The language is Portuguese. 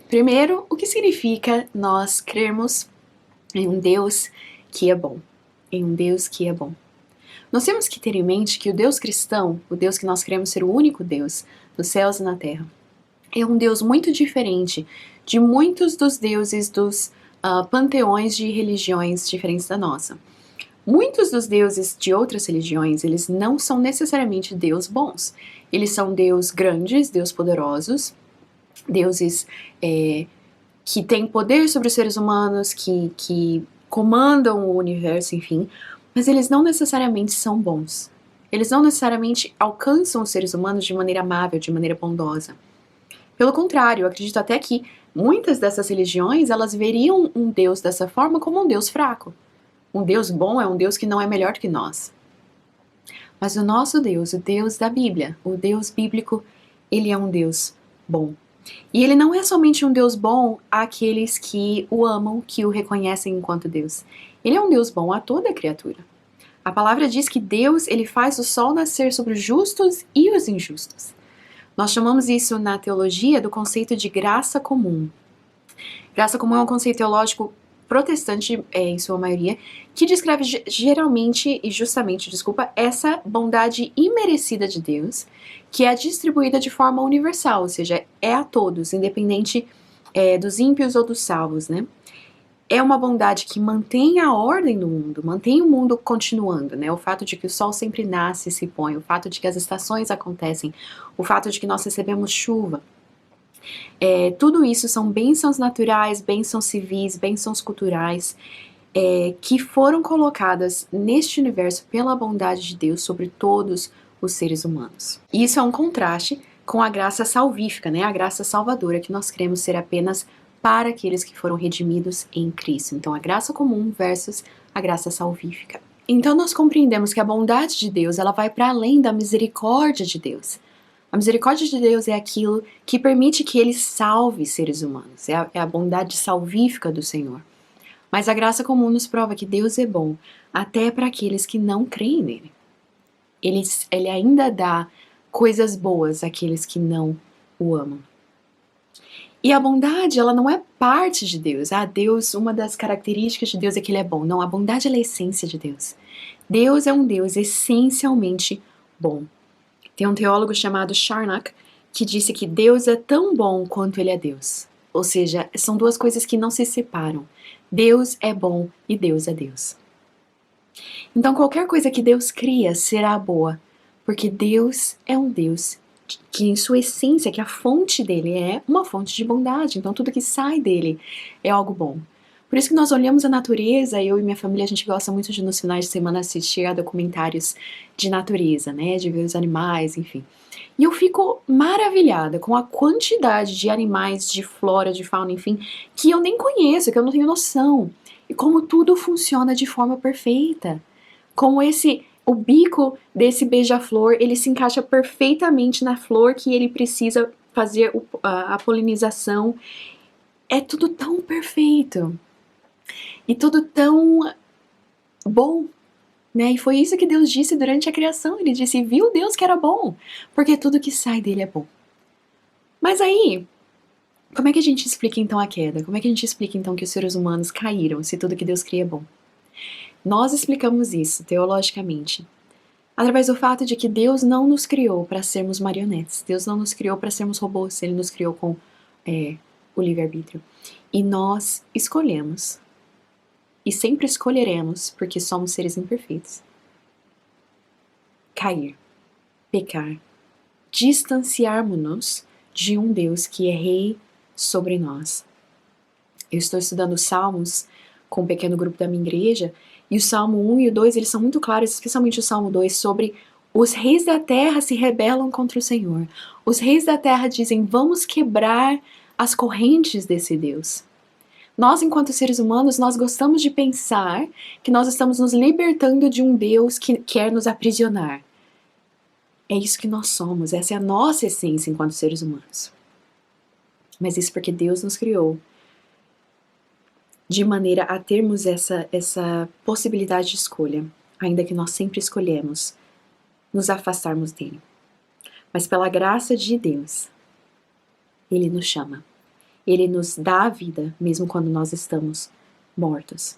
Primeiro, o que significa nós crermos em um Deus que é bom? Em um Deus que é bom. Nós temos que ter em mente que o Deus cristão, o Deus que nós cremos ser o único Deus dos céus e na terra, é um Deus muito diferente de muitos dos deuses dos panteões de religiões diferentes da nossa. Muitos dos deuses de outras religiões, eles não são necessariamente Deus bons. Eles são Deus grandes, Deus poderosos, deuses que têm poder sobre os seres humanos, que comandam o universo, enfim, mas eles não necessariamente são bons. Eles não necessariamente alcançam os seres humanos de maneira amável, de maneira bondosa. Pelo contrário, eu acredito até que muitas dessas religiões, elas veriam um Deus dessa forma como um Deus fraco. Um Deus bom é um Deus que não é melhor que nós. Mas o nosso Deus, o Deus da Bíblia, o Deus bíblico, ele é um Deus bom. E ele não é somente um Deus bom àqueles que o amam, que o reconhecem enquanto Deus. Ele é um Deus bom a toda criatura. A palavra diz que Deus, ele faz o sol nascer sobre os justos e os injustos. Nós chamamos isso na teologia do conceito de graça comum. Graça comum é um conceito teológico protestante, em sua maioria, que descreve geralmente e justamente, essa bondade imerecida de Deus, que é distribuída de forma universal, ou seja, é a todos, independente dos ímpios ou dos salvos, né? É uma bondade que mantém a ordem do mundo, mantém o mundo continuando, né? O fato de que o sol sempre nasce e se põe, o fato de que as estações acontecem, o fato de que nós recebemos chuva. Tudo isso são bênçãos naturais, bênçãos civis, bênçãos culturais, que foram colocadas neste universo pela bondade de Deus sobre todos os seres humanos. E isso é um contraste com a graça salvífica, né? A graça salvadora que nós cremos ser apenas para aqueles que foram redimidos em Cristo. Então, a graça comum versus a graça salvífica. Então, nós compreendemos que a bondade de Deus, ela vai para além da misericórdia de Deus. A misericórdia de Deus é aquilo que permite que ele salve seres humanos. É a bondade salvífica do Senhor. Mas a graça comum nos prova que Deus é bom até para aqueles que não creem nele. Ele ainda dá coisas boas àqueles que não o amam. E a bondade, ela não é parte de Deus. Deus, uma das características de Deus é que ele é bom. Não, a bondade é a essência de Deus. Deus é um Deus essencialmente bom. Tem um teólogo chamado Charnock que disse que Deus é tão bom quanto ele é Deus. Ou seja, são duas coisas que não se separam. Deus é bom e Deus é Deus. Então, qualquer coisa que Deus cria será boa, porque Deus é um Deus que em sua essência, que a fonte dele é uma fonte de bondade, então tudo que sai dele é algo bom. Por isso que nós olhamos a natureza, eu e minha família, a gente gosta muito de nos finais de semana assistir a documentários de natureza, né, de ver os animais, enfim. E eu fico maravilhada com a quantidade de animais, de flora, de fauna, enfim, que eu nem conheço, que eu não tenho noção. E como tudo funciona de forma perfeita. Como o bico desse beija-flor, ele se encaixa perfeitamente na flor que ele precisa fazer a polinização. É tudo tão perfeito. E tudo tão bom, né? E foi isso que Deus disse durante a criação. Ele disse, viu Deus que era bom, porque tudo que sai dele é bom. Mas aí, como é que a gente explica então a queda? Como é que a gente explica então que os seres humanos caíram, se tudo que Deus cria é bom? Nós explicamos isso teologicamente através do fato de que Deus não nos criou para sermos marionetes. Deus não nos criou para sermos robôs. Ele nos criou com o livre-arbítrio. E nós escolhemos. E sempre escolheremos, porque somos seres imperfeitos. Cair. Pecar. Distanciarmos-nos de um Deus que é rei sobre nós. Eu estou estudando os Salmos com um pequeno grupo da minha igreja, e o Salmo 1 e o 2, eles são muito claros, especialmente o Salmo 2, sobre os reis da terra se rebelam contra o Senhor. Os reis da terra dizem, vamos quebrar as correntes desse Deus. Nós, enquanto seres humanos, nós gostamos de pensar que nós estamos nos libertando de um Deus que quer nos aprisionar. É isso que nós somos, essa é a nossa essência enquanto seres humanos. Mas isso porque Deus nos criou de maneira a termos essa possibilidade de escolha, ainda que nós sempre escolhemos nos afastarmos dele. Mas pela graça de Deus, ele nos chama. Ele nos dá a vida, mesmo quando nós estamos mortos.